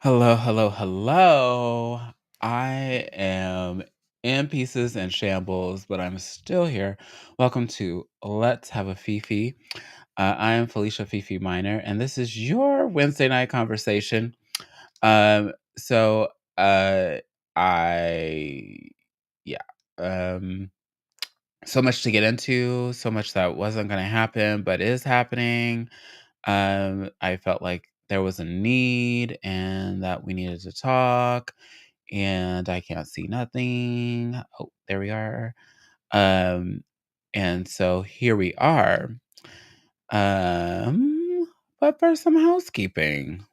Hello, hello, hello. I am in pieces and shambles, but I'm still here. Welcome to Let's Have a Fifi. I am Felicia Fifi Minor, and this is your Wednesday night conversation. Um, so uh I yeah. Um so much to get into, so much that wasn't gonna happen, but is happening. I felt like there was a need and that we needed to talk, and I can't see nothing. Oh, there we are. Um, and so here we are. But for some housekeeping.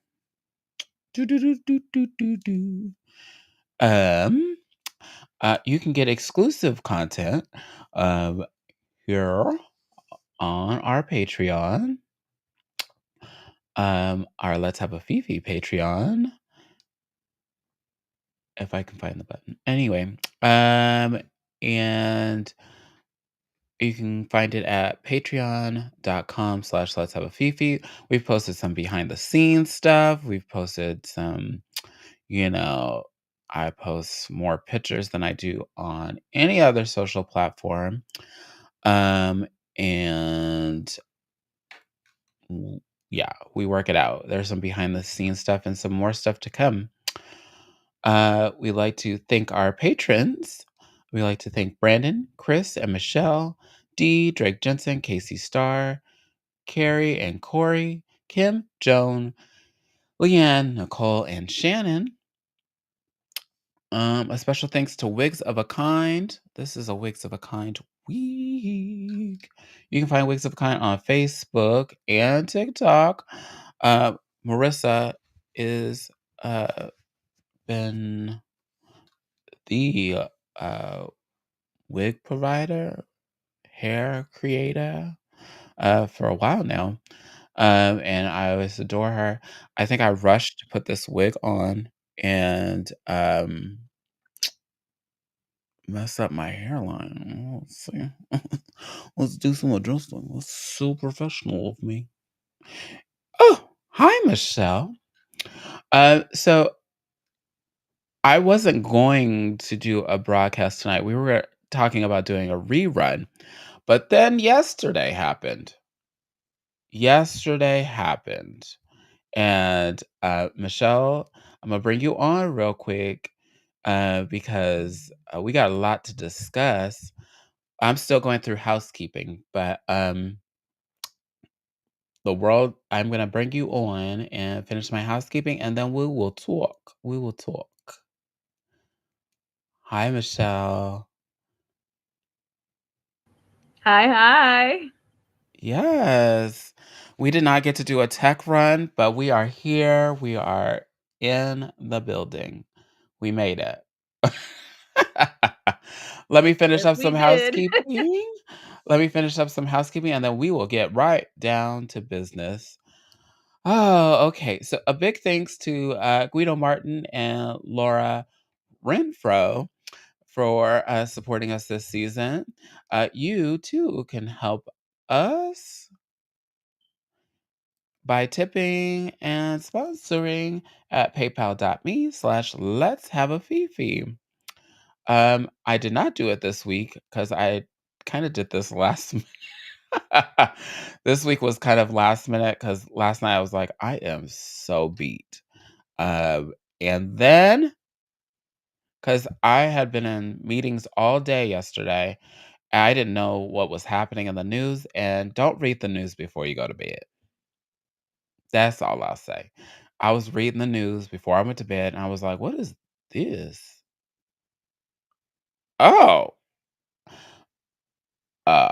Do, do, do, do, do, do, do. Um, you can get exclusive content um, here on our Patreon, our Let's Have a Fifi Patreon. If I can find the button. Anyway, and you can find it at patreon.com/ let's have a fifi. We've posted some behind the scenes stuff. We've posted some, you know, I post more pictures than I do on any other social platform. Um, and yeah, we work it out. There's some behind the scenes stuff and some more stuff to come. We like to thank our patrons. We like to thank Brandon, Chris, and Michelle, Dee, Drake Jensen, Casey Starr, Carrie and Corey, Kim, Joan, Leanne, Nicole, and Shannon. A special thanks to Wigs of a Kind. This is a Wigs of a Kind week. You can find Wigs of a Kind on Facebook and TikTok. Marissa is been the uh, wig provider, hair creator for a while now. And I always adore her. I think I rushed to put this wig on and mess up my hairline. Let's see. Let's do some adjusting. That's so professional of me. Oh, hi, Michelle. So I wasn't going to do a broadcast tonight. We were talking about doing a rerun, but then yesterday happened. And Michelle, I'm gonna bring you on real quick because we got a lot to discuss. I'm still going through housekeeping, but I'm gonna bring you on and finish my housekeeping, and then we will talk. We will talk. Hi, Michelle. Hi, hi. Yes. We did not get to do a tech run, but we are here. We are in the building. We made it. Let me finish Yes, up we some did. housekeeping. Let me finish up some housekeeping and then we will get right down to business. Oh, okay. So a big thanks to Guido Martin and Laura Renfro for supporting us this season. You too can help us by tipping and sponsoring at paypal.me/ let's have a fifi. I did not do it this week because I kind of did this last this week was kind of last minute because last night I was like, I am so beat. And then because I had been in meetings all day yesterday, I didn't know what was happening in the news. And don't read the news before you go to bed. That's all I'll say. I was reading the news before I went to bed and I was like, what is this? Oh, uh,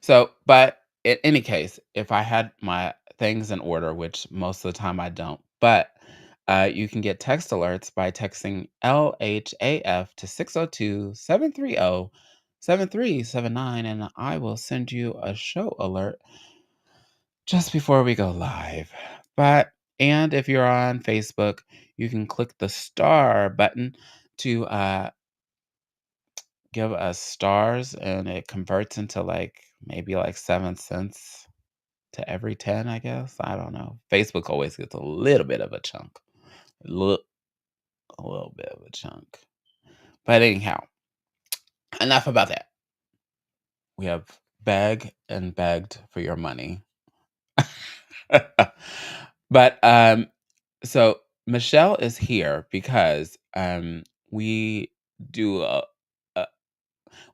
So, but in any case, if I had my things in order, which most of the time I don't, but you can get text alerts by texting LHAF to 602-730-7379, and I will send you a show alert just before we go live. And if you're on Facebook, you can click the star button to give us stars, and it converts into like maybe like 7 cents. to every 10, I guess. I don't know. Facebook always gets a little bit of a chunk. Look, a little bit of a chunk. But anyhow, enough about that. We have begged and begged for your money. But so Michelle is here because we do a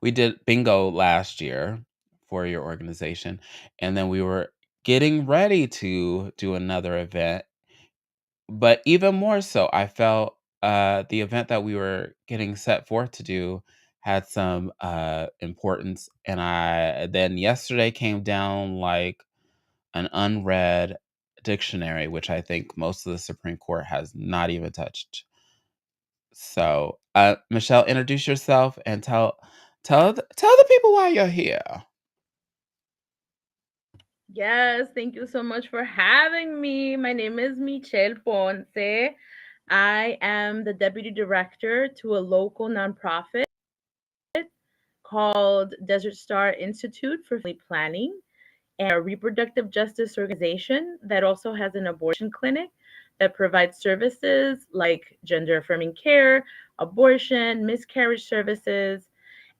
we did bingo last year for your organization, and then we were getting ready to do another event. But even more so, I felt the event that we were getting set forth to do had some importance, and I then yesterday came down like an unread dictionary, which I think most of the Supreme Court has not even touched. So, Michelle, introduce yourself and tell the people why you're here. Yes, thank you so much for having me. My name is Michelle Ponce. I am the deputy director to a local nonprofit called Desert Star Institute for Family Planning, and a reproductive justice organization that also has an abortion clinic that provides services like gender affirming care, abortion, miscarriage services.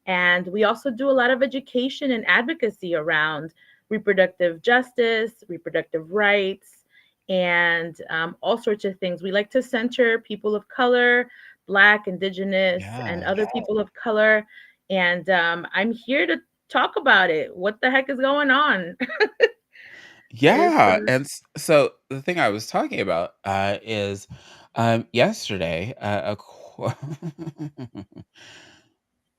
And we also do a lot of education and advocacy around reproductive justice, reproductive rights, and all sorts of things. We like to center people of color, Black, Indigenous, and other Yes. people of color. And I'm here to talk about it. What the heck is going on? It's Yeah, and so the thing I was talking about is yesterday,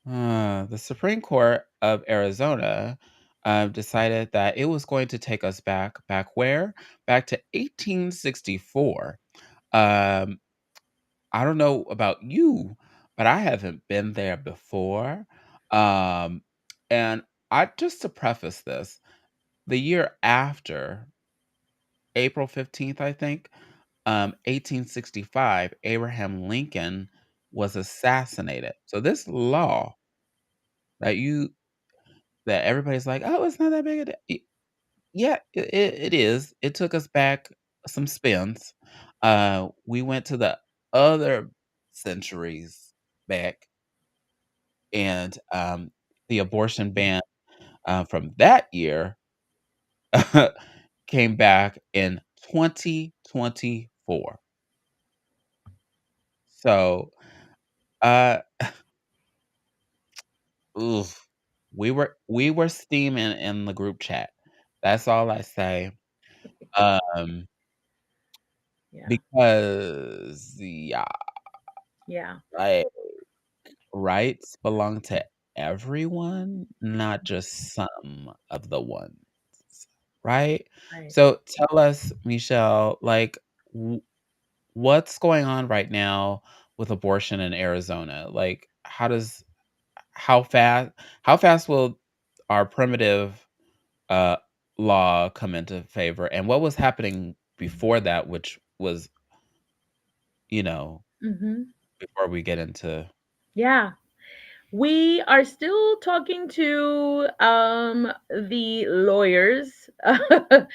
the Supreme Court of Arizona decided that it was going to take us back where? Back to 1864. Um, I don't know about you, but I haven't been there before. Um, and I just to preface this, the year after April 15th, I think, 1865, Abraham Lincoln was assassinated. So this law that you that everybody's like, "Oh, it's not that big a deal." Yeah, it is. It took us back some spins. We went to the other centuries back, and the abortion ban from that year came back in 2024. So, uh, oof, we were steaming in the group chat. That's all I say. Um, yeah, because yeah, yeah, like rights belong to everyone, not just some of the ones, right? right. So tell us, Michelle, like what's going on right now with abortion in Arizona? Like how fast how fast will our primitive uh law come into favor, and what was happening before that, which was, you know, Hmm. before we get into Yeah. We are still talking to the lawyers to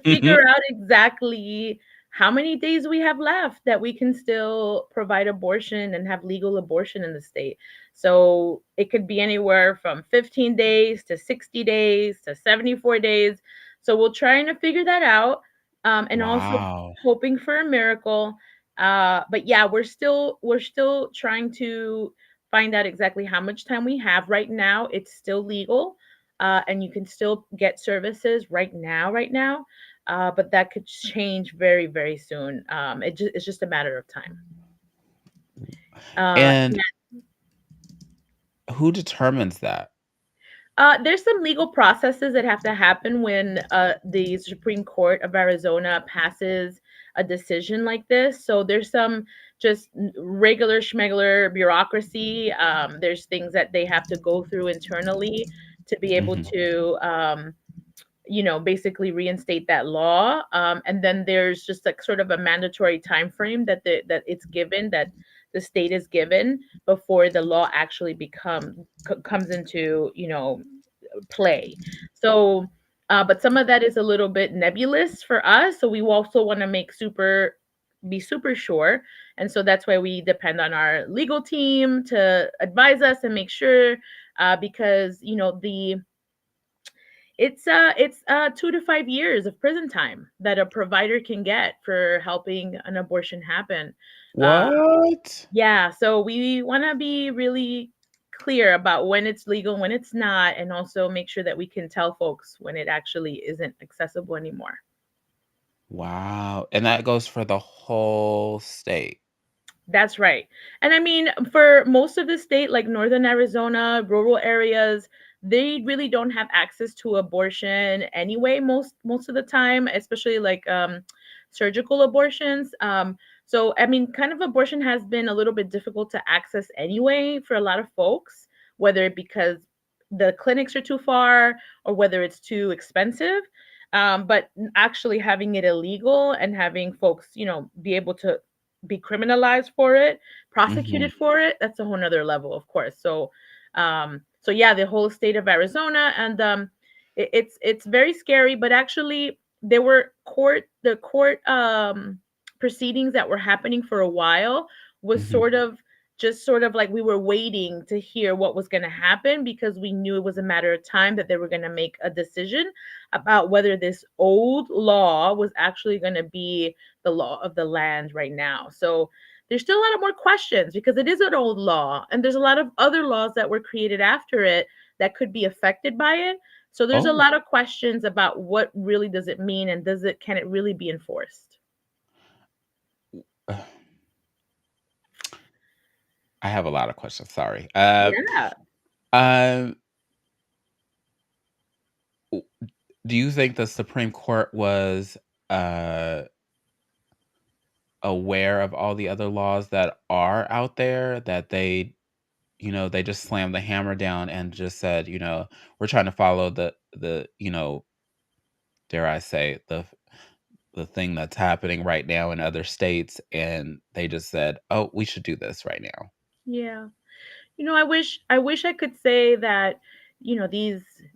figure out exactly how many days we have left that we can still provide abortion and have legal abortion in the state. So it could be anywhere from 15 days to 60 days to 74 days. So we're trying to figure that out, and also wow. hoping for a miracle. But yeah, we're still trying to find out exactly how much time we have. Right now, it's still legal, and you can still get services right now. But that could change very, very soon. It's just a matter of time. And Yeah. who determines that? There's some legal processes that have to happen when the Supreme Court of Arizona passes a decision like this. So there's some just regular schmegular bureaucracy. There's things that they have to go through internally to be able Mhm. to basically reinstate that law. And then there's just like sort of a mandatory time frame that it's given, that the state is given before the law actually comes into play. So But some of that is a little bit nebulous for us. So we also want to be super sure. And so that's why we depend on our legal team to advise us and make sure, because it's 2 to 5 years of prison time that a provider can get for helping an abortion happen. Uh, What? yeah, so we want to be really clear about when it's legal, when it's not, and also make sure that we can tell folks when it actually isn't accessible anymore. Wow, and that goes for the whole state? That's right. And I mean, for most of the state, like northern Arizona, rural areas, they really don't have access to abortion anyway, most of the time, especially like surgical abortions. So I mean, kind of abortion has been a little bit difficult to access anyway for a lot of folks, whether it because the clinics are too far or whether it's too expensive. But actually having it illegal and having folks, be able to be criminalized for it, Mhm, prosecuted for it, that's a whole nother level, of course. So yeah, the whole state of Arizona, and it's very scary. But actually, there were court proceedings that were happening for a while. Was mhm, sort of like we were waiting to hear what was going to happen because we knew it was a matter of time that they were going to make a decision about whether this old law was actually going to be the law of the land right now. So there's still a lot of more questions because it is an old law and there's a lot of other laws that were created after it that could be affected by it. So there's a oh, lot of questions about what really does it mean and can it really be enforced? I have a lot of questions, sorry. Yeah. Um, w do you think the Supreme Court was, uh, aware of all the other laws that are out there, that they just slammed the hammer down and just said, "We're trying to follow the dare I say, the thing that's happening right now in other states," and they just said, "Oh, we should do this right now." Yeah. I wish I could say that,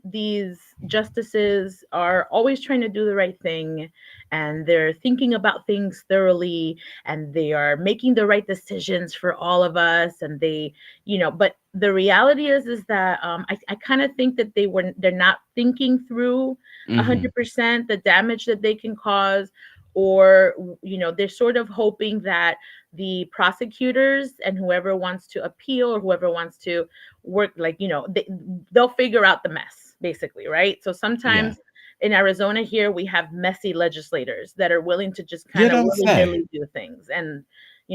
these justices are always trying to do the right thing and they're thinking about things thoroughly and they are making the right decisions for all of us and but the reality is that I kind of think that they're not thinking through Mhm. 100% the damage that they can cause, or they're sort of hoping that the prosecutors and whoever wants to appeal or whoever wants to work, like they'll figure out the mess basically, right? So Yeah. sometimes in Arizona here we have messy legislators that are willing to just You kind of don't say. willy-nilly do things, and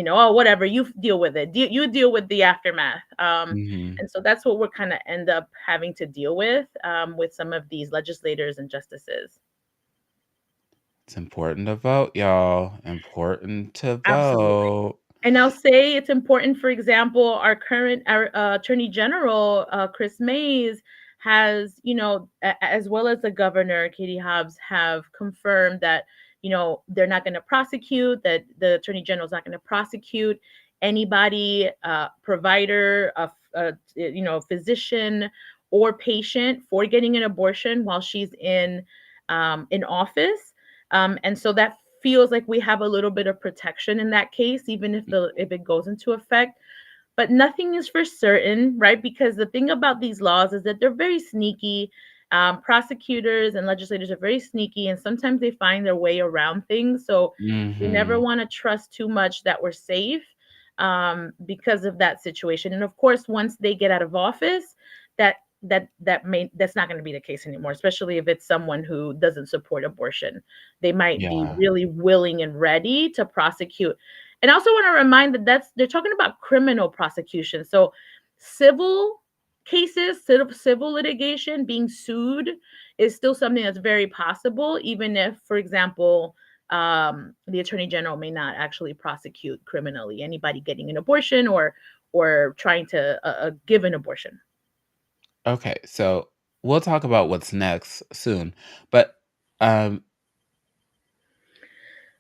oh, whatever, you deal with it. You deal with the aftermath. Mhm. And so that's what we're kind of end up having to deal with some of these legislators and justices. It's important to vote, y'all. Important to Absolutely. vote. And I'll say it's important, for example, our current Attorney General, Chris Mays, has, as well as the governor, Katie Hobbs, have confirmed that, they're not going to prosecute, that the Attorney General is not going to prosecute anybody, provider, physician or patient for getting an abortion while she's in office. And so that feels like we have a little bit of protection in that case, even if it goes into effect. But nothing is for certain, right? Because the thing about these laws is that they're very sneaky. Prosecutors and legislators are very sneaky, and sometimes they find their way around things. So we never Mhm. want to trust too much that we're safe, because of that situation. And of course, once they get out of office, that's not going to be the case anymore, especially if it's someone who doesn't support abortion. They might be Yeah. really willing and ready to prosecute. And I also want to remind that they're talking about criminal prosecution. So civil cases, civil litigation, being sued is still something that's very possible, even if, for example, the attorney general may not actually prosecute criminally anybody getting an abortion or trying to give an abortion. Okay, so we'll talk about what's next soon, but, um,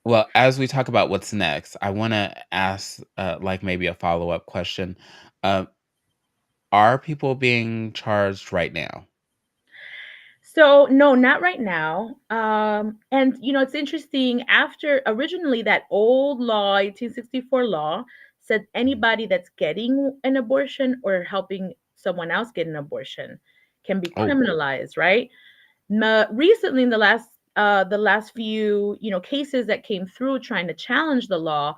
well, as we talk about what's next, I wanna ask, like, maybe a follow-up question. Um, are people being charged right now? So no, not right now. And it's interesting. After originally that old law, 1864 law, said Mhm. anybody that's getting an abortion or helping someone else get an abortion can be Oh, criminalized, right? Recently, in the last few cases that came through trying to challenge the law,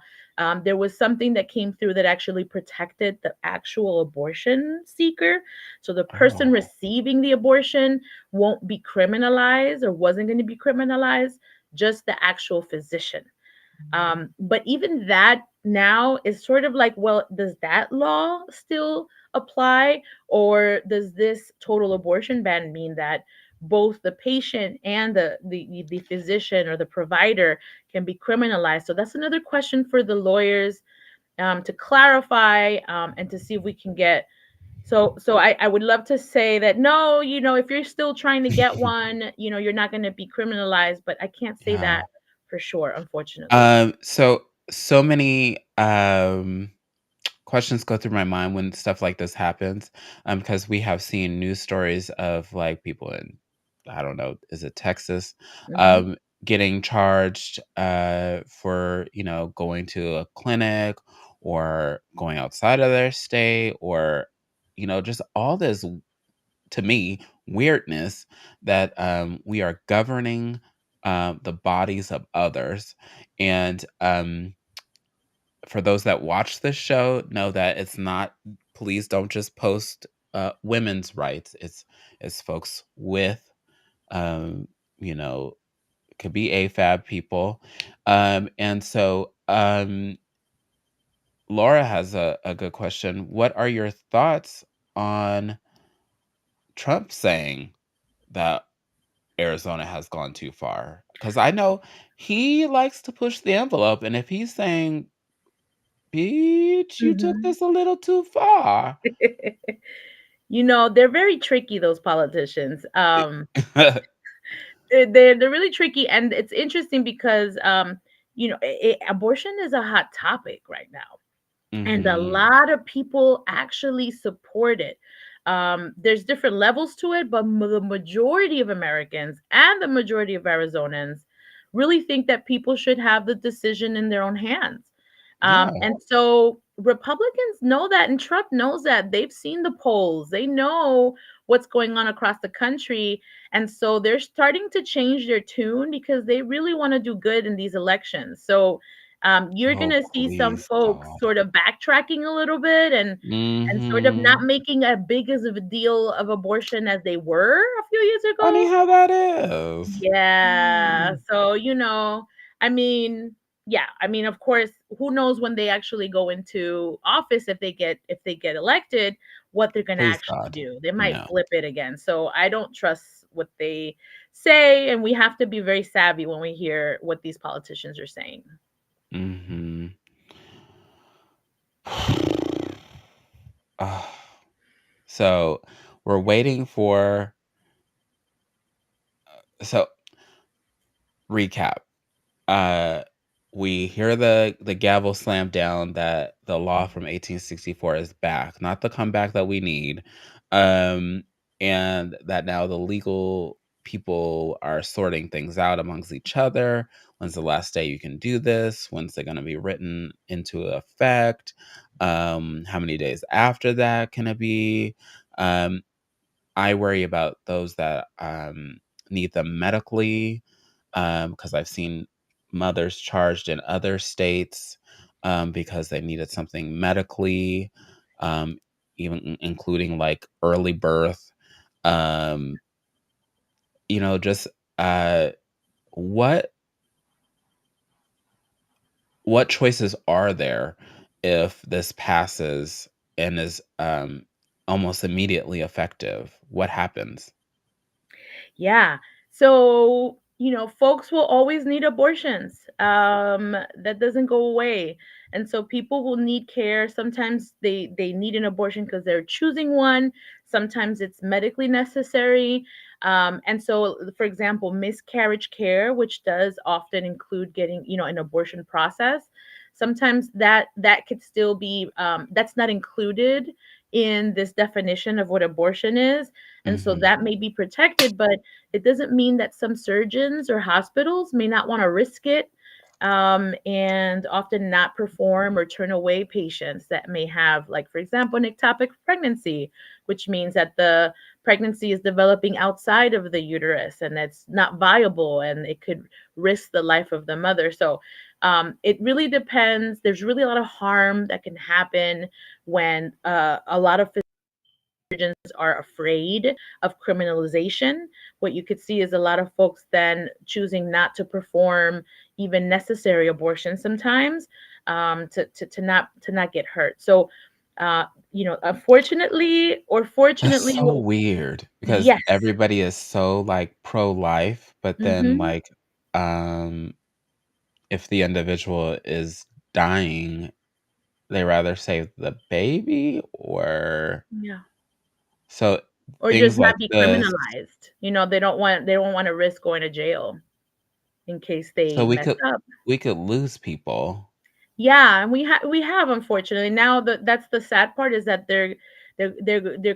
there was something that came through that actually protected the actual abortion seeker. So the person oh, receiving the abortion won't be criminalized or wasn't going to be criminalized, just the actual physician. But even that now is sort of like, well, does that law still apply? Or does this total abortion ban mean that both the patient and the physician or the provider can be criminalized? So that's another question for the lawyers, to clarify, and to see if we can get. So I would love to say that no, if you're still trying to get one, you're not going to be criminalized, but I can't say yeah. that for sure, unfortunately. So many questions go through my mind when stuff like this happens, because we have seen news stories of like people in, I don't know, is it Texas, Mhm. um, getting charged for going to a clinic or going outside of their state, or just all this, to me, weirdness that we are governing the bodies of others. And for those that watch this show, know that it's not, please don't just post women's rights. It's folks with, um, you know, could be AFAB people. And so Laura has a good question. What are your thoughts on Trump saying that Arizona has gone too far? Because I know he likes to push the envelope, and if he's saying, "Bitch, you took Mhm. this a little too far." They're very tricky, those politicians. They're really tricky, and it's interesting because abortion is a hot topic right now. And a Mhm. lot of people actually support it. There's different levels to it, but the majority of Americans and the majority of Arizonans really think that people should have the decision in their own hands. Yeah. And so Republicans know that, and Trump knows that. They've seen the polls, they know what's going on across the country. And so they're starting to change their tune because they really want to do good in these elections. So you're Oh, gonna see some please, folks God. sort of backtracking a little bit, and sort of not Mhm. making as big as of a deal of abortion as they were a few years Funny ago. how that is. Yeah. Mm. So, I mean, yeah, I mean, of course, who knows when they actually go into office, if they get elected, what they're gonna Please, actually God. do. They might No. flip it again. So I don't trust what they say, and we have to be very savvy when we hear what these politicians are saying. Mhm. Ah, so, we're waiting for so, recap. Uh, we hear the gavel slam down that the law from 1864 is back, not the comeback that we need, and that now the legal people are sorting things out amongst each other. When's the last day you can do this? When's it going to be written into effect? How many days after that can it be? Um, I worry about those that need them medically, because I've seen mothers charged in other states because they needed something medically, um, even including like early birth. Um, just uh, what what choices are there if this passes and is almost immediately effective? What happens? Yeah. So, folks will always need abortions. That doesn't go away. And so people will need care. Sometimes they need an abortion because they're choosing one. Sometimes it's medically necessary. And so, for example, miscarriage care, which does often include getting, an abortion process. Sometimes that could still be, that's not included in this definition of what abortion is. And so Mhm. that may be protected, but it doesn't mean that some surgeons or hospitals may not want to risk it, and often not perform or turn away patients that may have, like, for example, an ectopic pregnancy, which means that the pregnancy is developing outside of the uterus and it's not viable and it could risk the life of the mother. So it really depends. There's really a lot of harm that can happen when a lot of surgeons are afraid of criminalization. What you could see is a lot of folks then choosing not to perform even necessary abortions sometimes, to not get hurt. So, unfortunately or That's fortunately, so weird because yes. everybody is so, like, pro-life, but then, Hmm. like, um, if the individual is dying, they rather save the baby or Yeah. so Or just things not like be this. criminalized. They don't want to risk going to jail in case So they mess up. we could lose people. Yeah, and we have, unfortunately. Now that's the sad part, is that there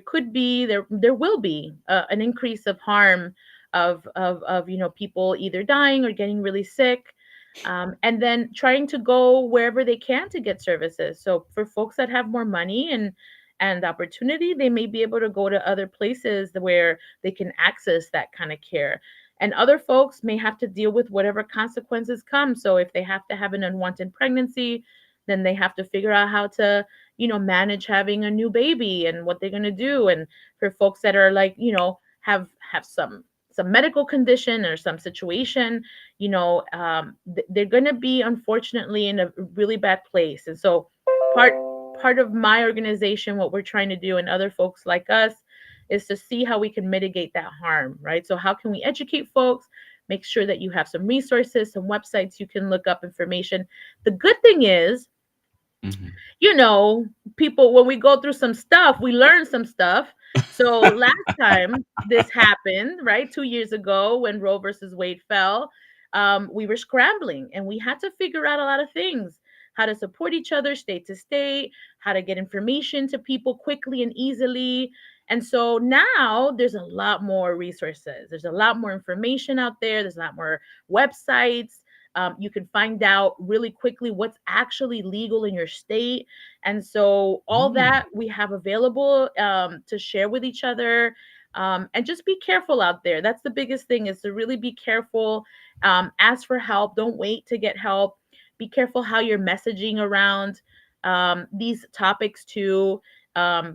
could be, there will be, an increase of harm, of people either dying or getting really sick, and then trying to go wherever they can to get services. So for folks that have more money and opportunity, they may be able to go to other places where they can access that kind of care. And other folks may have to deal with whatever consequences come. So if they have to have an unwanted pregnancy, then they have to figure out how to, manage having a new baby and what they're going to do. And for folks that are, like, have some medical condition or some situation, they're going to be, unfortunately, in a really bad place. And so part part of my organization, what we're trying to do, and other folks like us, is to see how we can mitigate that harm, right? So how can we educate folks, make sure that you have some resources, some websites you can look up information. The good thing is, Mhm. you know, people, when we go through some stuff, we learn some stuff. So last time this happened, right, 2 years ago, when Roe versus Wade fell, we were scrambling and we had to figure out a lot of things: how to support each other state to state, how to get information to people quickly and easily. And so now there's a lot more resources. There's a lot more information out there. There's a lot more websites. You can find out really quickly what's actually legal in your state. And so all Mm. that we have available, to share with each other. And just be careful out there. That's the biggest thing, is to really be careful. Ask for help. Don't wait to get help. Be careful how you're messaging around these topics too,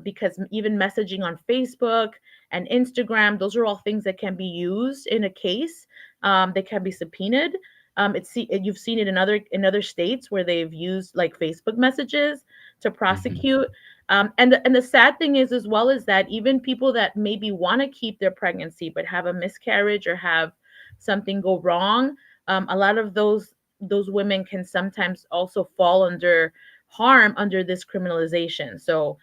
because even messaging on Facebook and Instagram, those are all things that can be used in a case. They can be subpoenaed. You've seen it in other states where they've used, like, Facebook messages to Mhm. prosecute. And the sad thing is, as well, is that even people that maybe want to keep their pregnancy but have a miscarriage or have something go wrong, a lot of those women can sometimes also fall under harm under this criminalization. So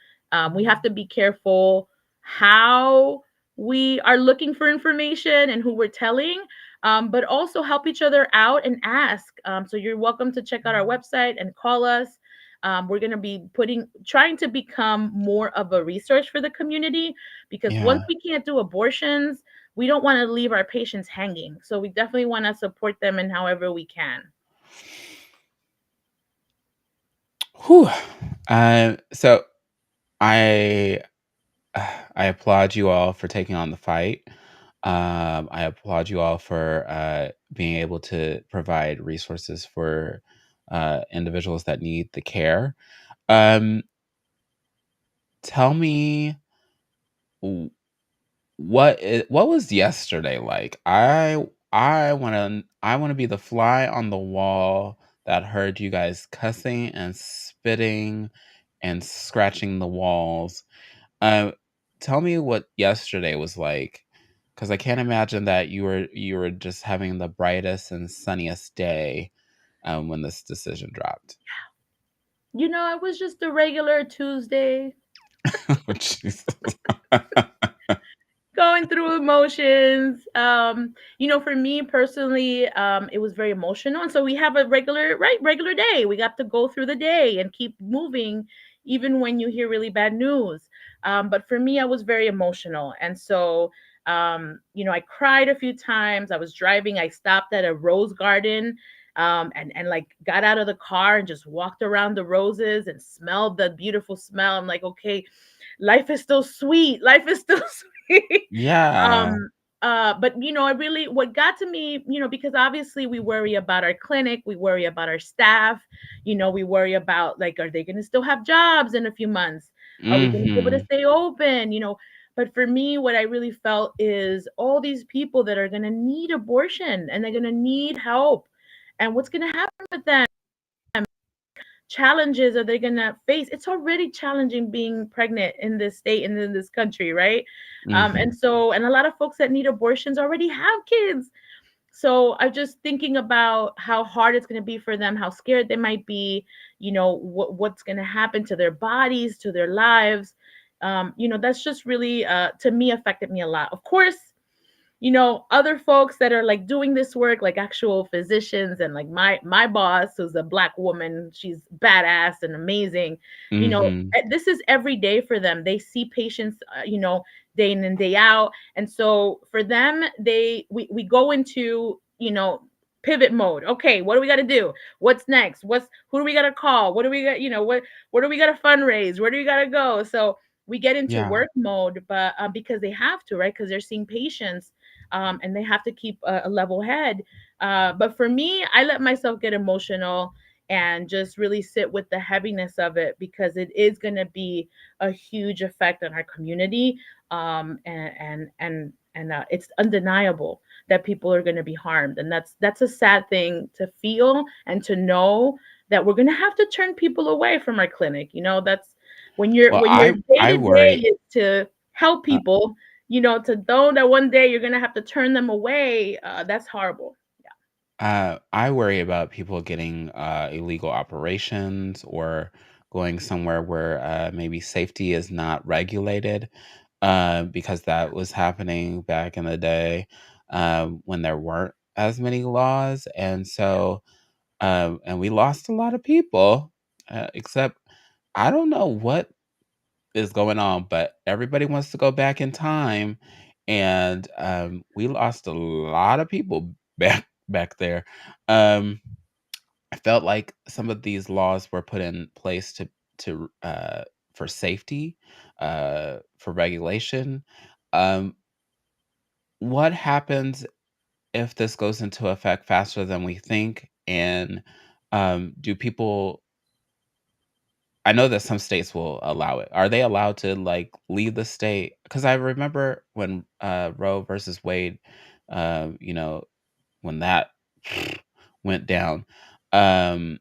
we have to be careful how we are looking for information and who we're telling, but also help each other out and ask. So you're welcome to check out our website and call us. We're going to be trying to become more of a resource for the community, because once Yeah. we can't do abortions, we don't want to leave our patients hanging. So we definitely want to support them in however we can. Whew. So I I applaud you all for taking on the fight. I applaud you all for being able to provide resources for individuals that need the care. Um, Tell me w- what was yesterday like? I want to be the fly on the wall that heard you guys cussing and spitting and scratching the walls. Uh, Tell me what yesterday was like, because I can't imagine that you were just having the brightest and sunniest day when this decision dropped. It was just a regular Tuesday, Oh, Jesus. going through emotions. For me personally, it was very emotional. And so we have a regular day. We got to go through the day and keep moving, even when you hear really bad news. But for me, I was very emotional. And so, I cried a few times. I was driving, I stopped at a rose garden, and like got out of the car and just walked around the roses and smelled the beautiful smell. I'm like, okay, life is still sweet. Life is still sweet. Yeah. um, but I really, what got to me, because obviously we worry about our clinic, we worry about our staff, we worry about, like, are they going to still have jobs in a few months? Are we going to be able to Mhm. stay open? But for me, what I really felt is all these people that are going to need abortion and they're going to need help. And what's going to happen with them? Challenges are they going to face? It's already challenging being pregnant in this state and in this country, right? And Mhm. so, and a lot of folks that need abortions already have kids. So I'm just thinking about how hard it's going to be for them, how scared they might be, what's going to happen to their bodies, to their lives. That's just really, to me, affected me a lot. Of course, other folks that are like doing this work, like actual physicians, and like my boss, who's a black woman, she's badass and amazing. Mhm. This is every day for them. They see patients, day in and day out. And so for them, we go into, pivot mode. Okay, what do we got to do? What's next? Who do we got to call? What do we got, where do we got to fundraise? Where do we got to go? So we get into Yeah. work mode, but because they have to, right? Because they're seeing patients, and they have to keep a level head. But for me, I let myself get emotional and just really sit with the heaviness of it, because it is going to be a huge effect on our community. And it's undeniable that people are going to be harmed, and that's a sad thing to feel and to know, that we're going to have to turn people away from our clinic. That's Well, when your day I to day worry is to help uh, people, to know that one day you're gonna have to turn them away. That's horrible. I worry about people getting illegal operations or going somewhere where maybe safety is not regulated, because that was happening back in the day when there weren't as many laws. And so, and we lost a lot of people, except I don't know what is going on, but everybody wants to go back in time, and we lost a lot of people back there. Um, I felt like some of these laws were put in place to for safety, for regulation. Um, what happens if this goes into effect faster than we think? And do people I know that some states will allow it. Are they allowed to, like, leave the state? Because I remember when, Roe versus Wade, you know, when that went down, um,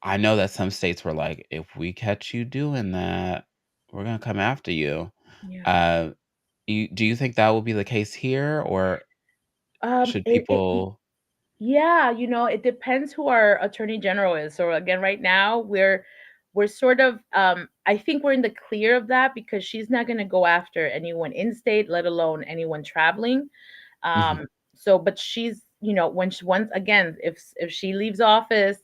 I know that some states were like, "If we catch you doing that, we're gonna come after you." Yeah. Uh, do you think that will be the case here, or should It people Yeah, it depends who our attorney general is. So again, right now we're sort of, I think we're in the clear of that, because she's not going to go after anyone in state, let alone anyone traveling. Mhm. So, but she's, when she, once again, if she leaves office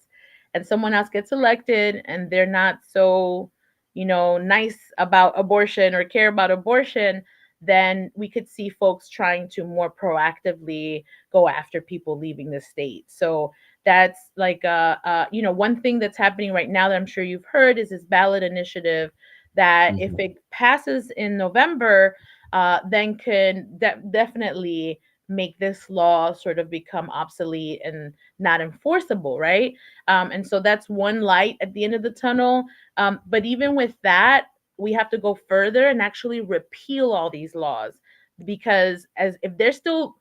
and someone else gets elected and they're not so, nice about abortion or care about abortion, then we could see folks trying to more proactively go after people leaving the state. So that's like, one thing that's happening right now that I'm sure you've heard is this ballot initiative that, if Mhm. it passes in November, then definitely make this law sort of become obsolete and not enforceable, right? And so that's one light at the end of the tunnel. But even with that, we have to go further and actually repeal all these laws, because as if they're still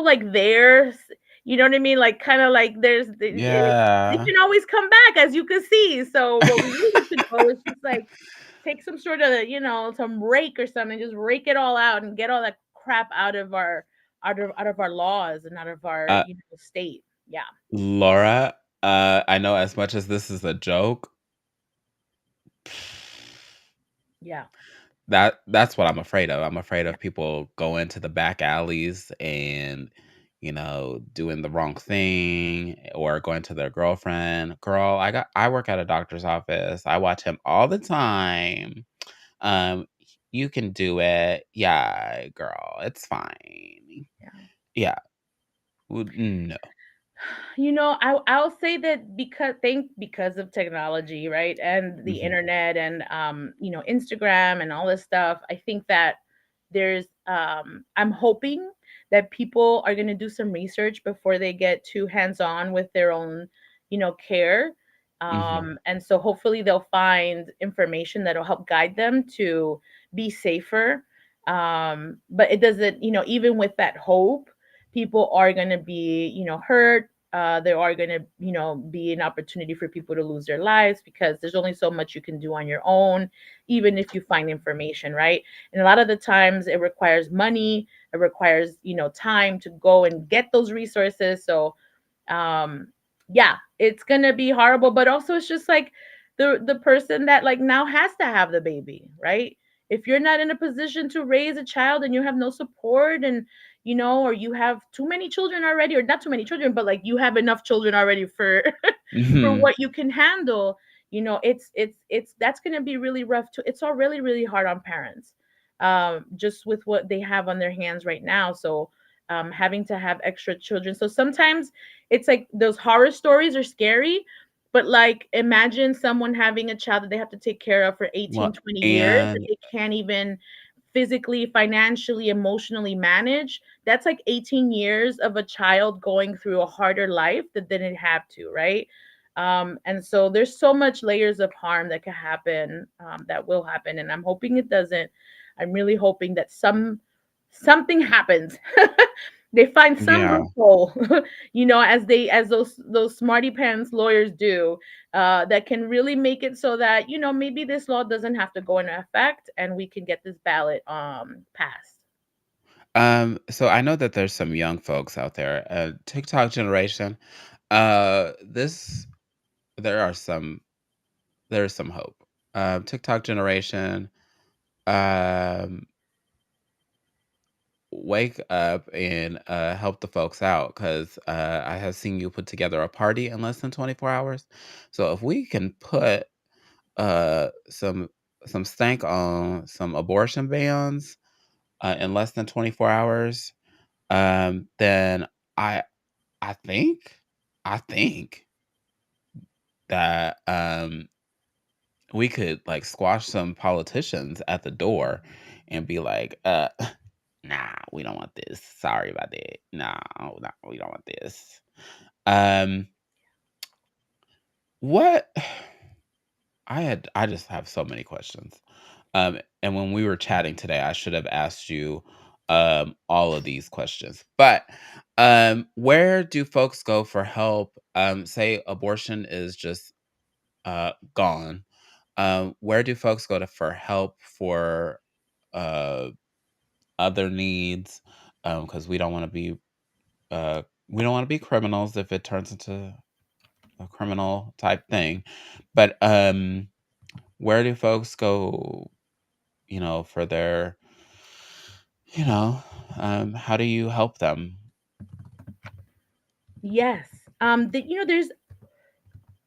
like there, you know what I mean? Like kind of like they Yeah. can always come back, as you can see. So what we really need to go is just like take some sort of, some rake or something, just rake it all out and get all that crap out of our laws and out of our, Uh, state. Yeah. Laura, I know as much as this is a joke, Yeah. that's what I'm afraid of. I'm afraid of people going to the back alleys and, doing the wrong thing or going to their girlfriend. Girl, I work at a doctor's office. I watch him all the time. um, you can do it. Yeah, girl, it's fine. Yeah. Yeah. No. I'll say that because of technology, right? And the Mhm. internet and Instagram and all this stuff, I think that I'm hoping that people are going to do some research before they get too hands-on with their own, care. Mhm. And so hopefully they'll find information that'll help guide them to be safer. But it doesn't, even with that hope, people are going to be, hurt. There are going to, be an opportunity for people to lose their lives because there's only so much you can do on your own, even if you find information, right? And a lot of the times it requires money, it requires, time to go and get those resources. So um yeah, it's gonna be horrible, but also it's just like the person that like now has to have the baby, right? If you're not in a position to raise a child and you have no support, and or you have too many children already, or not too many children, but like you have enough children already for for Mhm. what you can handle, it's that's going to be really rough too. It's all really really hard on parents, just with what they have on their hands right now. So having to have extra children, so sometimes it's like those horror stories are scary, but like imagine someone having a child that they have to take care of for Well, 18, 20 years that and they can't even physically, financially, emotionally manage. That's like 18 years of a child going through a harder life that they didn't have to, right? And so there's so much layers of harm that can happen, that will happen, and I'm hoping it doesn't. I'm really hoping that something happens. They find some yeah. loophole, as those smarty pants lawyers do, that can really make it so that maybe this law doesn't have to go into effect and we can get this ballot passed. So I know that there's some young folks out there, TikTok generation. This there are some there's some hope. TikTok generation, um, wake up and help the folks out because I have seen you put together a party in less than 24 hours. So if we can put uh some some stank on some abortion bans in less than 24 hours, then I I think I think that we could like squash some politicians at the door and be like, nah, we don't want this. Sorry about that. No, no, we don't want this. Um, what I just have so many questions. And when we were chatting today, I should have asked you all of these questions. But where do folks go for help? Say abortion is just gone. Where do folks go to for help for uh other needs? Because we don't want to be criminals if it turns into a criminal type thing. But where do folks go, for their, you know, how do you help them? Yes. There's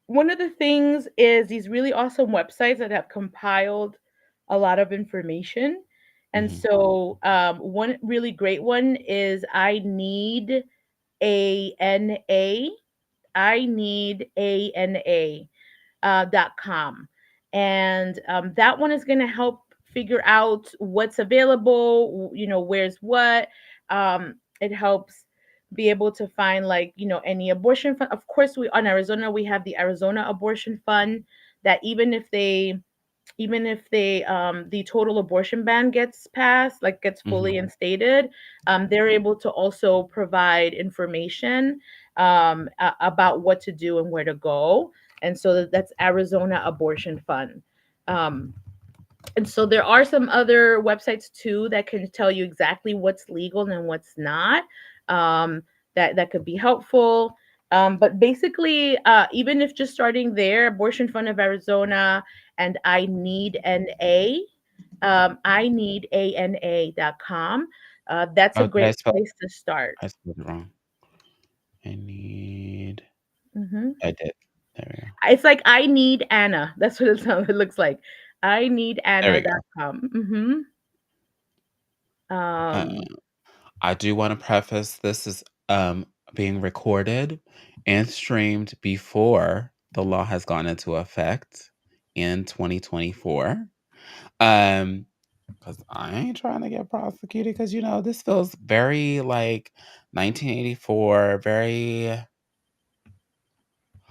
one of the things is these really awesome websites that have compiled a lot of information. And Hmm. so one really great one is ANA, I need ANA .com. And that one is going to help figure out what's available, where's what. It helps be able to find like, any abortion fund. Of course, we on Arizona, we have the Arizona Abortion Fund that even if the total abortion ban gets passed, like gets Hmm. fully instated, they're able to also provide information about what to do and where to go. And so that's Arizona Abortion Fund. Um, and so there are some other websites too that can tell you exactly what's legal and what's not. Um, that could be helpful. But basically, even if just starting there, Abortion Fund of Arizona and I need ANA.com. That's a Oh, great place to start. I spelled it wrong. I need. Hmm. I did. There we go. It's like I need Anna. That's what it looks like. I need There we go. Anna.com. Mm-hmm. Uh, Um, I do want to preface this is being recorded and streamed before the law has gone into effect in 2024. Um, because I ain't trying to get prosecuted because this feels very like 1984, very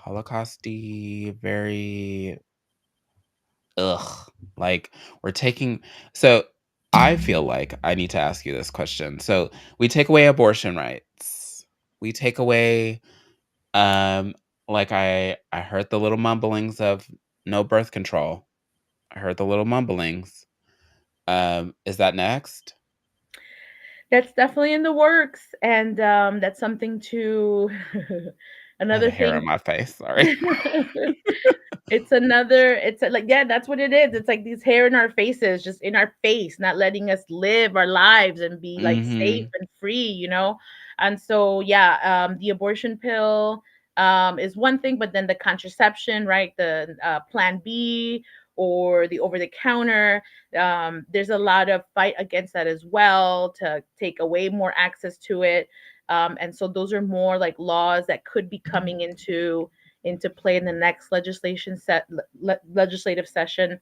Holocausty, very ugh. Like we're taking so I feel like I need to ask you this question. So we take away abortion rights. We take away um like I heard the little mumblings of no birth control. I heard the little mumblings. Is that next? that's definitely in the works, and that's something to I have a another hair thing. on my face. Sorry. Like, yeah, that's what it is. It's like these hair in our faces, just in our face, not letting us live our lives and be like safe Mhm. and free. And so, yeah, the abortion pill is one thing, but then the contraception, right? The Plan B or the over the counter, there's a lot of fight against that as well to take away more access to it. And so those are more like laws that could be coming into play in the next legislative session.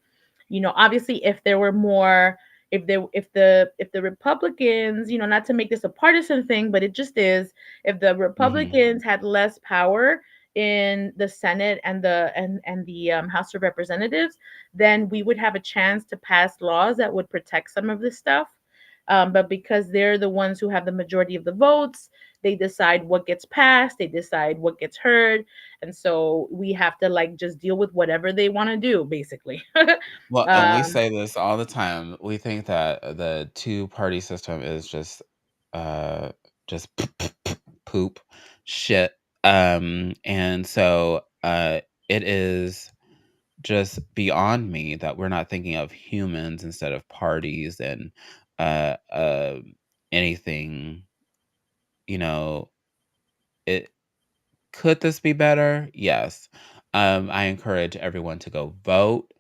Obviously, if there were more, if the Republicans, not to make this a partisan thing, but it just is, if the Mhm. Republicans had less power in the Senate and the House of Representatives, then we would have a chance to pass laws that would protect some of this stuff. But because they're the ones who have the majority of the votes, they decide what gets passed, they decide what gets heard, and so we have to like just deal with whatever they want to do, basically. Well, and we um, say this all the time. We think that the two-party system is uh, just poop shit. And so it is just beyond me that we're not thinking of humans instead of parties and uh, uh, anything. You know, it could this be better? Yes. I encourage everyone to go vote.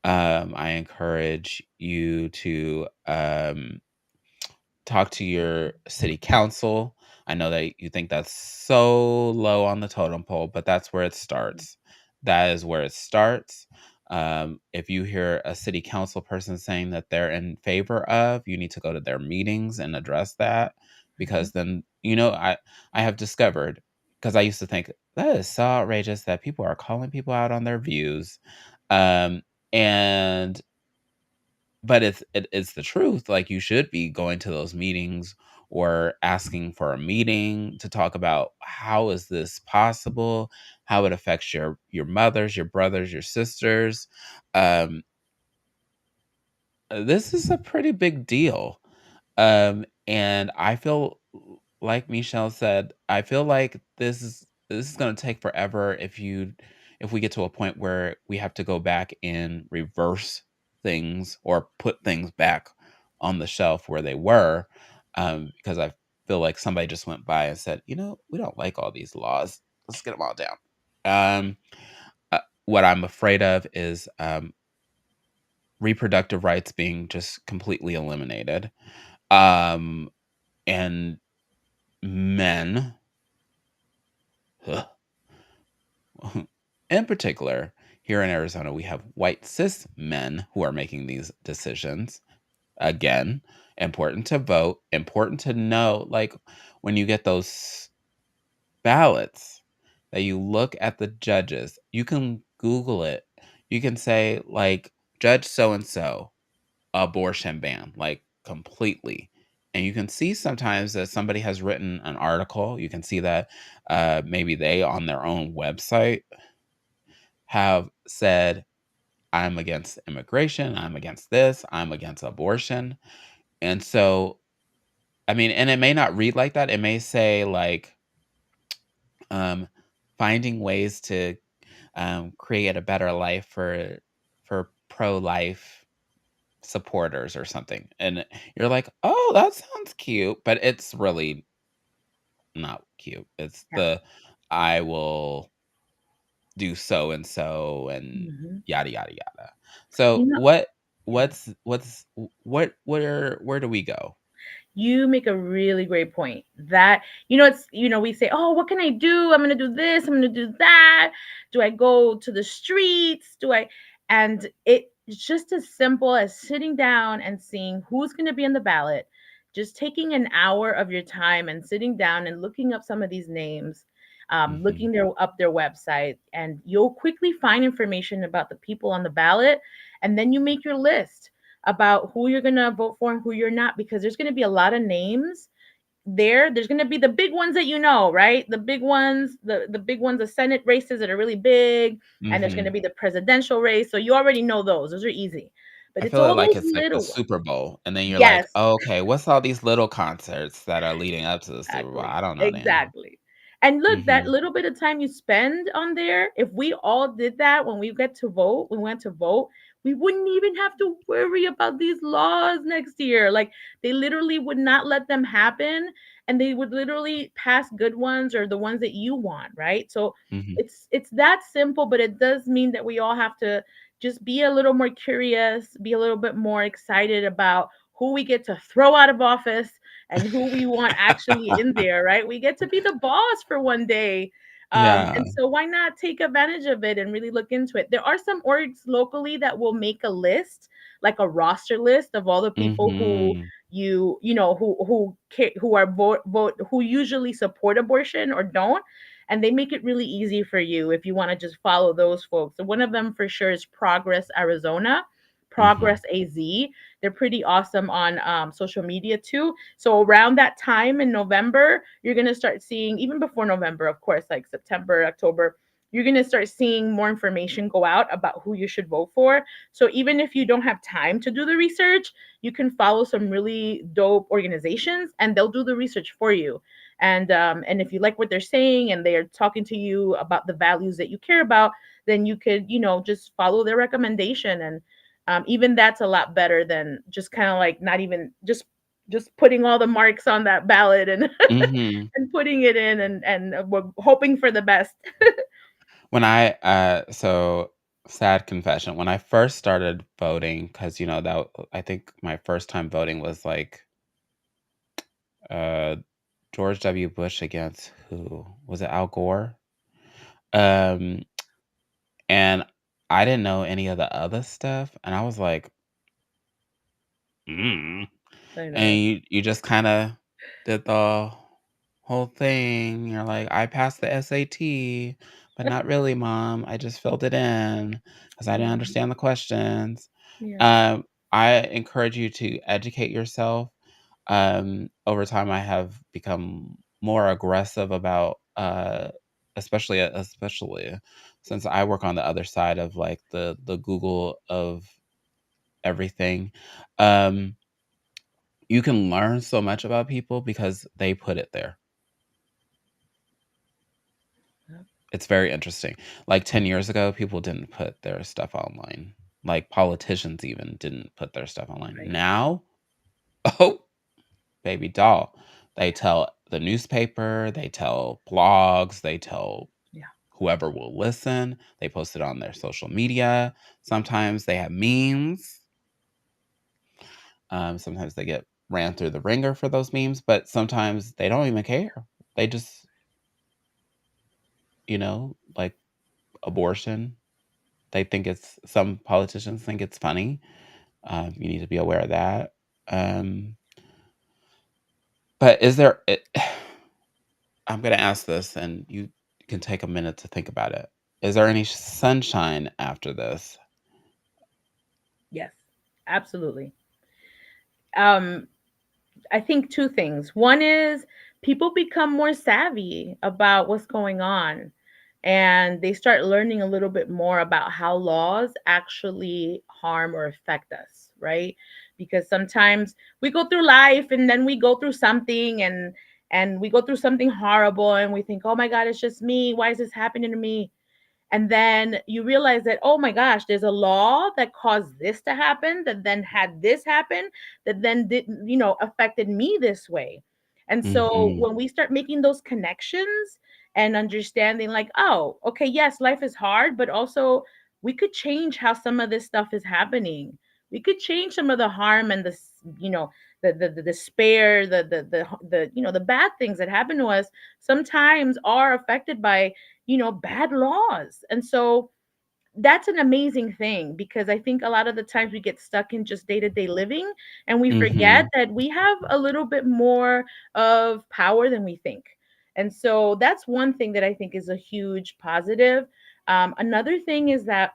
I encourage you to talk to your city council. I know that you think that's so low on the totem pole, but that's where it starts. That is where it starts. If you hear a city council person saying that they're in favor of, you need to go to their meetings and address that because then I have discovered because I used to think that is so outrageous that people are calling people out on their views, um, and but it's the truth, like, you should be going to those meetings or asking for a meeting to talk about how is this possible, how it affects your mothers, your brothers, your sisters, um, this is a pretty big deal. And I feel like Michelle said, I feel like this is gonna take forever if we get to a point where we have to go back and reverse things or put things back on the shelf where they were. Because I feel like somebody just went by and said, we don't like all these laws. Let's get them all down. Um, what I'm afraid of is reproductive rights being just completely eliminated. Um, and men, ugh, in particular, here in Arizona, we have white cis men who are making these decisions. Again, important to vote, important to know, like when you get those ballots, that you look at the judges. You can Google it. You can say, like, Judge so and so, abortion ban, like completely. And you can see sometimes that somebody has written an article. You can see that maybe they on their own website have said, I'm against immigration, I'm against this, I'm against abortion. And so, I mean, and it may not read like that. It may say, like, um, finding ways to create a better life for pro life supporters or something. And you're like, "Oh, that sounds cute," but it's really not cute. It's yeah. the I will do so and so and Mhm. yada yada yada. You So know, yeah. where do we go? You make a really great point. That, we say, "Oh, what can I do? I'm going to do this, I'm going to do that. Do I go to the streets? Do I?" And it's just as simple as sitting down and seeing who's going to be on the ballot. Just taking an hour of your time and sitting down and looking up some of these names, Mhm. looking up their website, and you'll quickly find information about the people on the ballot, and then you make your list about who you're going to vote for and who you're not, because there's going to be a lot of names there's going to be the big ones that, right, the big ones, the senate races that are really big, and there's going to Mhm. be the presidential race, so you already know those are easy, but I it's feel it all like those it's like the little ones. Super Bowl, and then you're like, Yes. "Oh, okay, what's all these little concerts that are leading up to the Super Bowl? Exactly. I don't know then." Exactly. And look, that Mhm. little bit of time you spend on there, if we all did that when we went to vote, we wouldn't even have to worry about these laws next year. Like, they literally would not let them happen, and they would literally pass good ones or the ones that you want, right? So Mhm. it's that simple, but it does mean that we all have to just be a little more curious, be a little bit more excited about who we get to throw out of office and who we want actually in there, right? We get to be the boss for one day. Yeah. And so why not take advantage of it and really look into it? There are some orgs locally that will make a list, like a roster list of all the people who Mhm. who are vote who usually support abortion or don't, and they make it really easy for you if you want to just follow those folks. So one of them for sure is Progress Arizona, Mhm. Progress AZ. They're pretty awesome on social media too. So around that time in November, you're gonna start seeing, even before November, of course, like September, October, you're gonna start seeing more information go out about who you should vote for. So even if you don't have time to do the research, you can follow some really dope organizations, and they'll do the research for you. And if you like what they're saying and they are talking to you about the values that you care about, then you could, just follow their recommendation. And even that's a lot better than just kind of like not even just putting all the marks on that ballot and Mhm. and putting it in, and we're hoping for the best. When so sad confession, when I first started voting, because I think my first time voting was like uh George W. Bush against who? Was it Al Gore? Um, and I didn't know any of the other stuff, and I was like, "Mm." I And know. you just kinda did the whole thing. You're like, "I passed the SAT, but not really, mom. I just filled it in because I didn't Yeah. understand the questions." Yeah. Um, I encourage you to educate yourself. Over time, I have become more aggressive about, especially since I work on the other side of like the Google of everything. Um, you can learn so much about people because they put it there. Yep. It's very interesting. Like 10 years ago, people didn't put their stuff online. Like politicians even didn't put their stuff online. Right. Now, oh, baby doll. They tell the newspaper, they tell blogs, they tell Yeah. whoever will listen. They post it on their social media. Sometimes they have memes. Sometimes they get ran through the ringer for those memes, but sometimes they don't even care. They just, like abortion. They think some politicians think it's funny. You need to be aware of that. Um, but I'm going to ask this and you can take a minute to think about it. Is there any sunshine after this? Yes. Absolutely. Um, I think two things. One is people become more savvy about what's going on, and they start learning a little bit more about how laws actually harm or affect us, right? Because sometimes we go through life and then we go through something, and we go through something horrible and we think, "Oh my god, it's just me. Why is this happening to me?" And then you realize that, oh my gosh, there's a law that caused this to happen, that then had this happen, that then didn't, affected me this way. And so Mhm. when we start making those connections, and understanding like, oh, okay, yes, life is hard, but also we could change how some of this stuff is happening. We could change some of the harm and the, you know, the despair, the you know, the bad things that happen to us sometimes are affected by, you know, bad laws. And so that's an amazing thing, because I think a lot of the times we get stuck in just day-to-day living, and we forget Mhm. that we have a little bit more of power than we think. And so that's one thing that I think is a huge positive. Another thing is that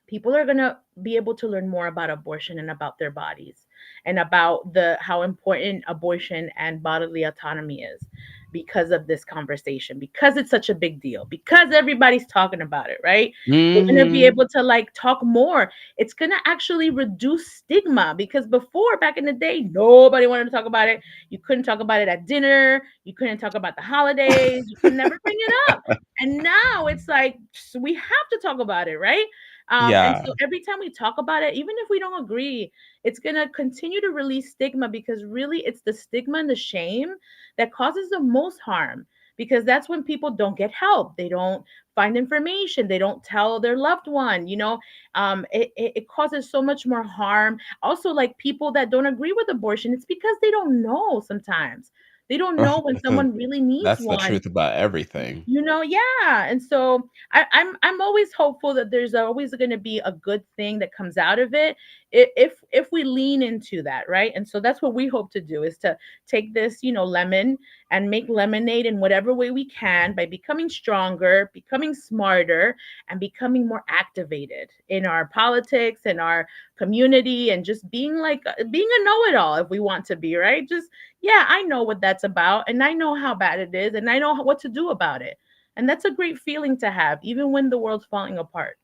people are going to be able to learn more about abortion and about their bodies, and about the how important abortion and bodily autonomy is, because of this conversation, because it's such a big deal, because everybody's talking about it, right? We're going to be Mhm. able to like talk more. It's going to actually reduce stigma, because before, back in the day, nobody wanted to talk about it. You couldn't talk about it at dinner, you couldn't talk about the holidays, you could never bring it up. And now it's like we have to talk about it, right? And Yeah. so every time we talk about it, even if we don't agree, it's going to continue to release stigma, because really it's the stigma and the shame that causes the most harm. Because that's when people don't get help. They don't find information. They don't tell their loved one, you know. It causes so much more harm. Also, like people that don't agree with abortion, it's because they don't know sometimes. They don't know when someone really needs That's the one. truth about everything. You know, yeah. And so I'm always hopeful that there's always going to be a good thing that comes out of it, if we lean into that, right? And so that's what we hope to do, is to take this, you know, lemon, and make lemonade in whatever way we can, by becoming stronger, becoming smarter, and becoming more activated in our politics and our community, and just being like being a know-it-all if we want to be, right? Just, yeah, I know what that's about, and I know how bad it is, and I know what to do about it. And that's a great feeling to have, even when the world's falling apart.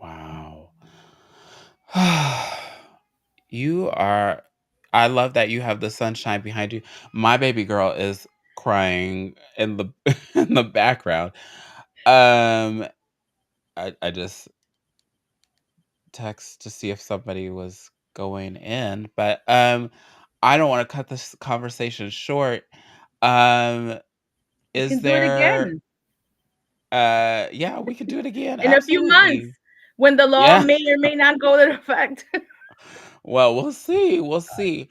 Wow. You are I love that you have the sunshine behind you. My baby girl is crying in the in the background. Um, I just text to see if somebody was going in, but, I don't wanna cut this conversation short. Um, We is can do it there again yeah, we could do it again, in a few months, absolutely. when the law Yeah. may or may not go into effect. Well, we'll see, we'll see.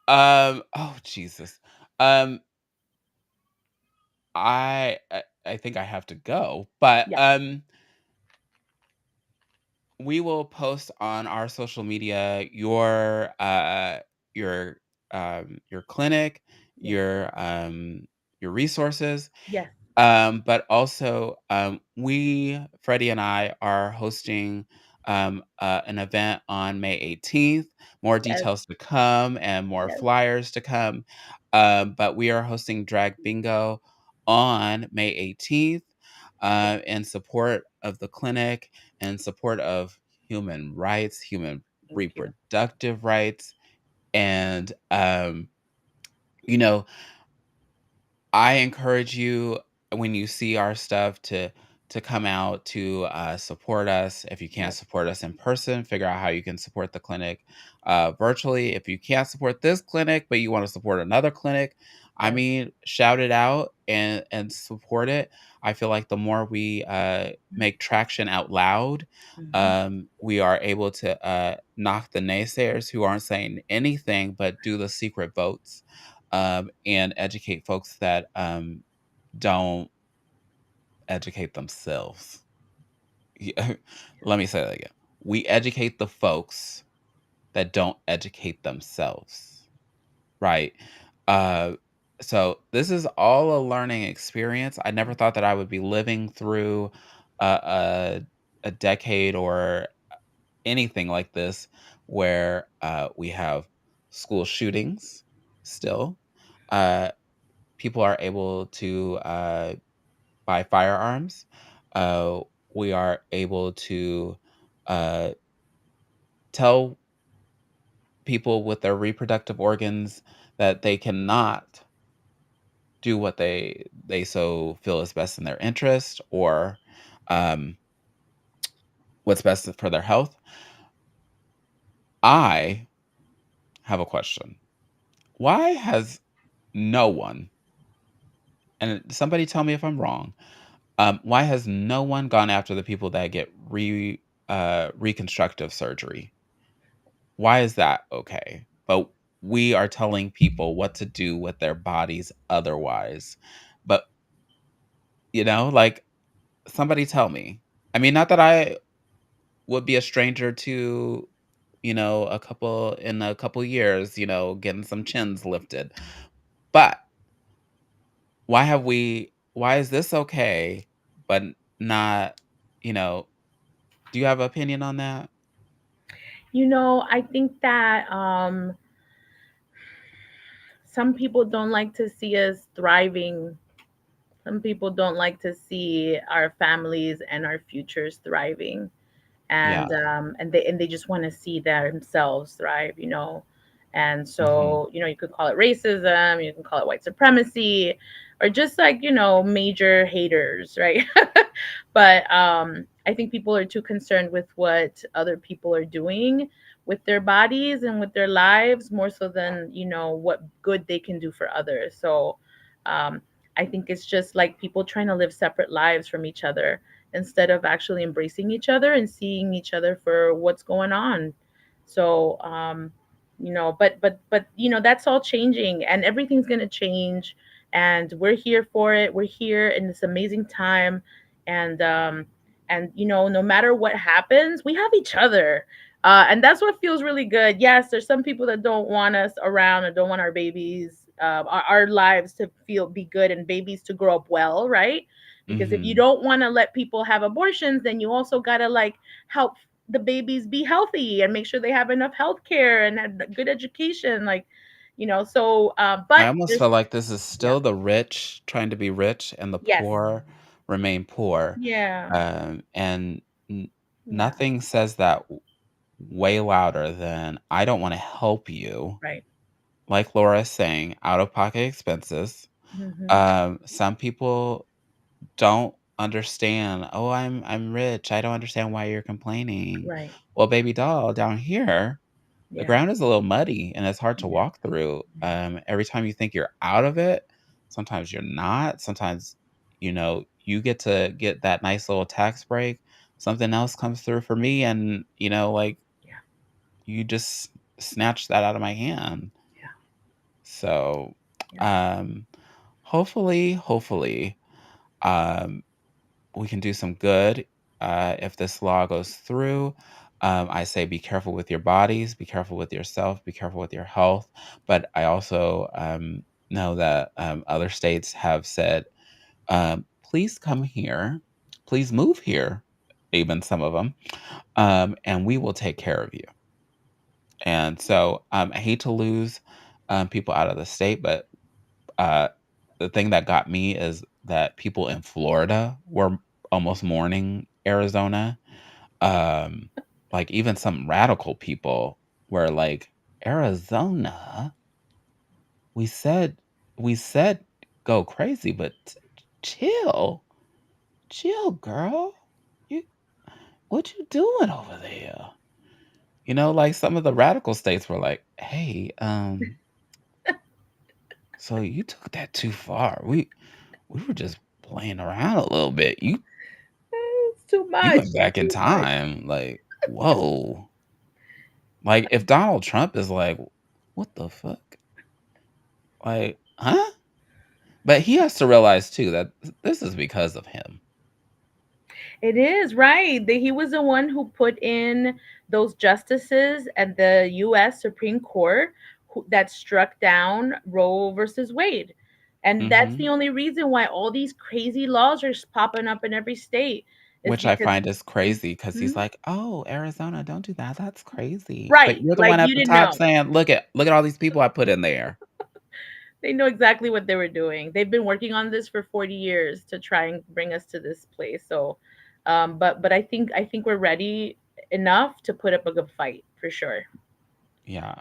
Oh, Jesus. Um, I think I have to go, but, Yeah, we will post on our social media your, your clinic, yeah, your resources. yes, But also, Freddie and I are hosting an event on May 18th. More yes, details to come and more yes. flyers to come. But we are hosting Drag Bingo on May 18th in support of the clinic, in support of human rights, human Thank you. reproductive rights. And, you know, I encourage you when you see our stuff to come out to support us. If you can't Yes, support us in person, figure out how you can support the clinic virtually. If you can't support this clinic, but you want to support another clinic, I yes. mean, shout it out and support it. I feel like the more we make traction out loud, Mhm. we are able to knock the naysayers who aren't saying anything but do the secret votes and educate folks that don't educate themselves. Yeah, let me say that again. We educate the folks that don't educate themselves, right? Uh, so this is all a learning experience. I never thought that I would be living through a, a decade or anything like this, where we have school shootings still. Uh, People are able to buy firearms. Uh, we are able to uh, tell people with their reproductive organs that they cannot do what they so feel is best in their interest, or um, what's best for their health. I have a question. Why has no one and somebody tell me if I'm wrong. Why has no one gone after the people that get reconstructive surgery? Why is that okay? But we are telling people what to do with their bodies otherwise. But, like, somebody tell me. I mean, not that I would be a stranger to, a couple years, getting some chins lifted. But why is this okay, but not, you know, do you have an opinion on that? I think that some people don't like to see us thriving. Some people don't like to see our families and our futures thriving, Yeah. and they just want to see themselves thrive. And Mhm. so you could call it racism, you can call it white supremacy, or just like major haters, right? But I think people are too concerned with what other people are doing with their bodies and with their lives, more so than what good they can do for others. So um, I think it's just like people trying to live separate lives from each other instead of actually embracing each other and seeing each other for what's going on. So but that's all changing, and everything's going to change, and we're here for it. We're here in this amazing time, and no matter what happens, we have each other. And that's what feels really good. Yes, there's some people that don't want us around or don't want our babies, our lives to be good and babies to grow up well, right? Because if you Mhm. don't want to let people have abortions, then you also got to like help the babies be healthy and make sure they have enough health care and good education, so I but almost there's feel like this is yeah. still the rich trying to be rich and the Yes. poor remain poor. Yeah. And Yeah. nothing says that way louder than I don't want to help you. Right. Like Laura is saying, out of pocket expenses. Hmm. Some people don't understand. Oh, I'm rich. I don't understand why you're complaining. Right. Well, baby doll, down here, the Yeah. ground is a little muddy and it's hard to Yeah. walk through. Yeah. Every time you think you're out of it, sometimes you're not. Sometimes, you get to get that nice little tax break. Something else comes through for me, and like Yeah. you just snatch that out of my hand. Yeah. So, Yeah. um, hopefully, um, we can do some good if this law goes through. I say be careful with your bodies, be careful with yourself, be careful with your health. But I also know that other states have said, please come here, please move here, even some of them, and we will take care of you. And so I hate to lose people out of the state, but uh, the thing that got me is that people in Florida were almost mourning Arizona. Um, like even some radical people were like, Arizona, we said, we said go crazy, but chill, chill, girl. You, what you doing over there? Like some of the radical states were like, hey, so you took that too far. We were just playing around a little bit. It's too You much. went It's back in too much. time, like, whoa. Like, if Donald Trump is like, "What the fuck?" Like, "Huh?" But he has to realize too that this is because of him. It is right. He was the one who put in those justices at the U.S. Supreme Court that struck down Roe versus Wade. And that's the Mhm. only reason why all these crazy laws are popping up in every state is Which I because, find is crazy because he's Mhm. like, "Oh, Arizona, don't do that. That's crazy." But Right. you're the Like one at you the didn't top know. saying, look at all these people I put in there." They know exactly what they were doing. They've been working on this for 40 years to try and bring us to this place. So, but I think we're ready enough to put up a good fight for sure. Yeah.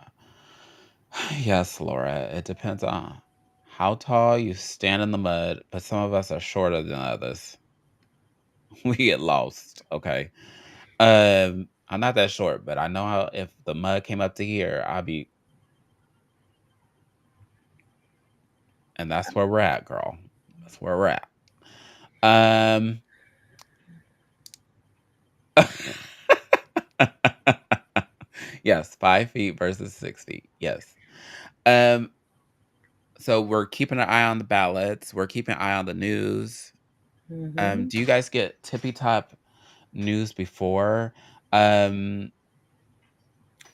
Yes, Laura, it depends on how tall you stand in the mud, but some of us are shorter than others. We get lost, okay? I'm not that short, but I know how if the mud came up to here, I'd be and that's where we're at, girl. That's where we're at. Um Yes, 5 feet versus 6 feet. Yes. Um, so we're keeping an eye on the ballots. We're keeping an eye on the news. Hmm. Do you guys get tippy top news before? Um,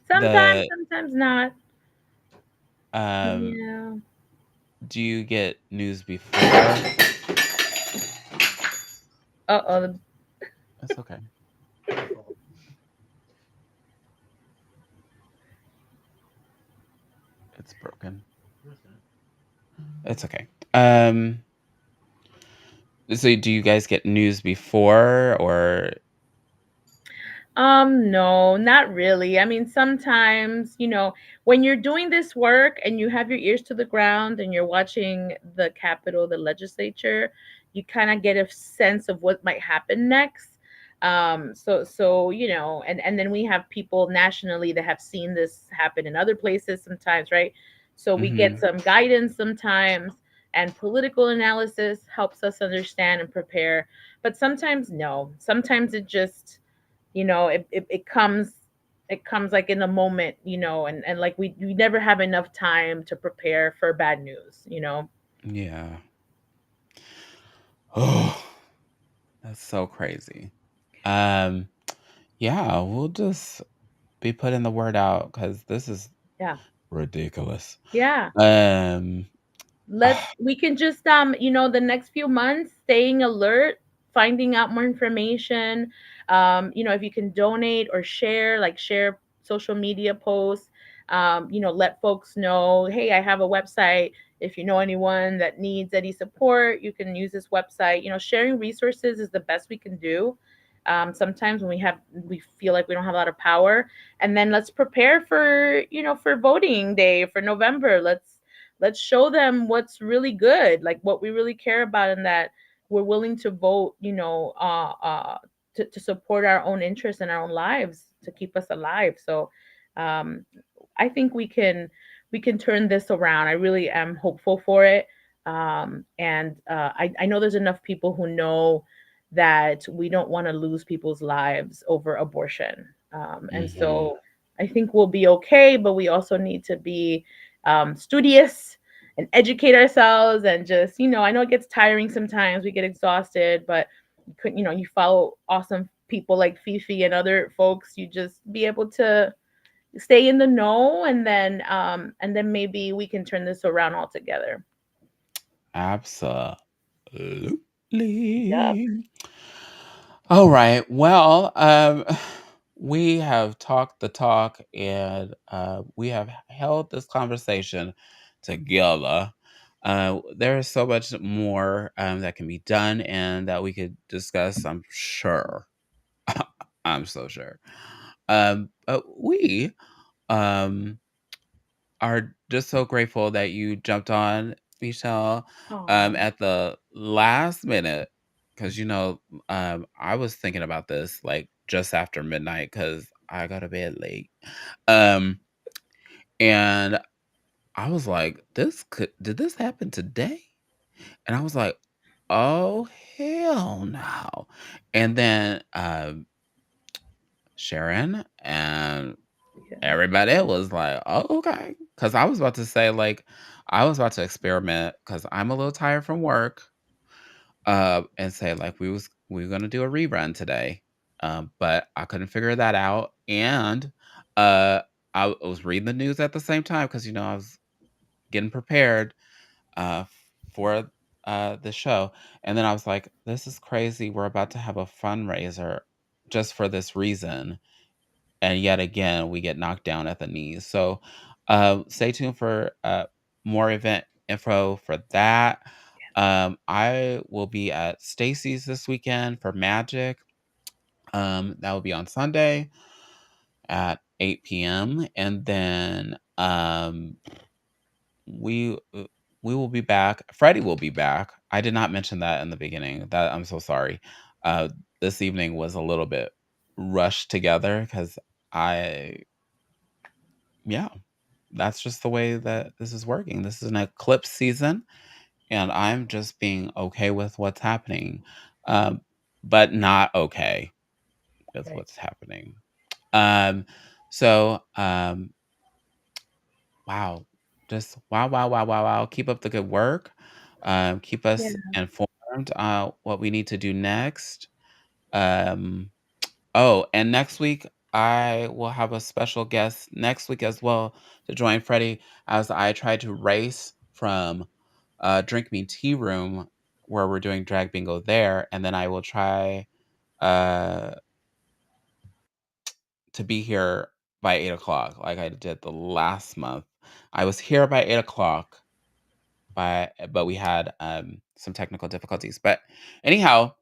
Sometimes, the sometimes not. um, Yeah. do you get news before? Uh-oh. It's okay. It's broken. It's okay. So do you guys get news before or No, not really. I mean, sometimes, when you're doing this work and you have your ears to the ground and you're watching the Capitol, the legislature, you kind of get a sense of what might happen next. And then we have people nationally that have seen this happen in other places sometimes, right? So we get Mhm. some guidance sometimes, and political analysis helps us understand and prepare. But sometimes, no. Sometimes it comes like in the moment, and like we never have enough time to prepare for bad news. Yeah. Oh, that's so crazy. Um, yeah, we'll just be putting the word out because this is Yeah. ridiculous. Yeah. Um, We can just the next few months staying alert, finding out more information. If you can donate or share social media posts. Let folks know, hey, I have a website. If you know anyone that needs any support, you can use this website. Sharing resources is the best we can do. Sometimes when we feel like we don't have a lot of power. And then let's prepare for voting day for November. Let's show them what's really good, like what we really care about, and that we're willing to vote, to support our own interests and our own lives to keep us alive. So um, I think we can turn this around. I really am hopeful for it. And I know there's enough people who know that we don't want to lose people's lives over abortion. And mhm. so I think we'll be okay, but we also need to be studious and educate ourselves, and just, I know it gets tiring sometimes, we get exhausted, but you follow awesome people like Fifi and other folks, you just be able to stay in the know, and then maybe we can turn this around altogether. Yep. Absolutely. All right. Well, we have talked the talk and we have held this conversation together. There is so much more that can be done and that we could discuss, I'm sure. I'm so sure. But we um, are just so grateful that you jumped on, Michelle, Aw. at the last minute. Because, I was thinking about this like just after midnight because I got to bed late. Um, and I was like, did this happen today? And I was like, oh, hell no. And then Sharon and Yeah. everybody was like, "Oh, okay." Because I was about to say, like, I was about to experiment because 'cause I'm a little tired from work, and say, like, we were gonna do a rerun today, but I couldn't figure that out, and, uh, I was reading the news at the same time because I was getting prepared, uh, for, the show, and then I was like, "This is crazy. We're about to have a fundraiser just for this reason." And yet again, we get knocked down at the knees. So, stay tuned for more event info for that. I will be at Stacy's this weekend for Magic. That will be on Sunday at 8 p.m. And then we uh, we will be back. Freddie will be back. I did not mention that in the beginning. That I'm so sorry. Uh, this evening was a little bit rushed together because I yeah, that's just the way that this is working. This is an eclipse season, and I'm just being okay with what's happening, um, but not okay with Right. what's happening. Um, so, wow, just wow, wow, wow, wow, wow. Keep up the good work. Keep Yeah. us informed what we need to do next. Um, oh, and next week I will have a special guest next week as well to join Freddie as I try to race from Drink Me Tea Room where we're doing drag bingo there, and then I will try uh to be here by 8 o'clock like I did the last month. I was here by 8 o'clock, but we had some technical difficulties. But anyhow,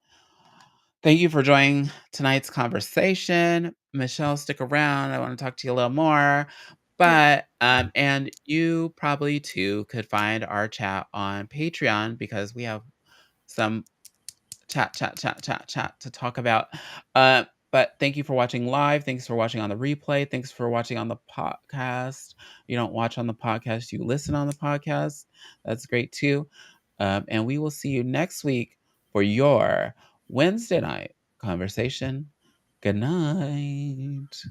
thank you for joining tonight's conversation. Michelle, stick around. I want to talk to you a little more. Yeah. But and you probably too could find our chat on Patreon because we have some chat to talk about. But thank you for watching live. Thanks for watching on the replay. Thanks for watching on the podcast. You don't watch on the podcast, you listen on the podcast. That's great too. And we will see you next week for your Wednesday night conversation. Good night.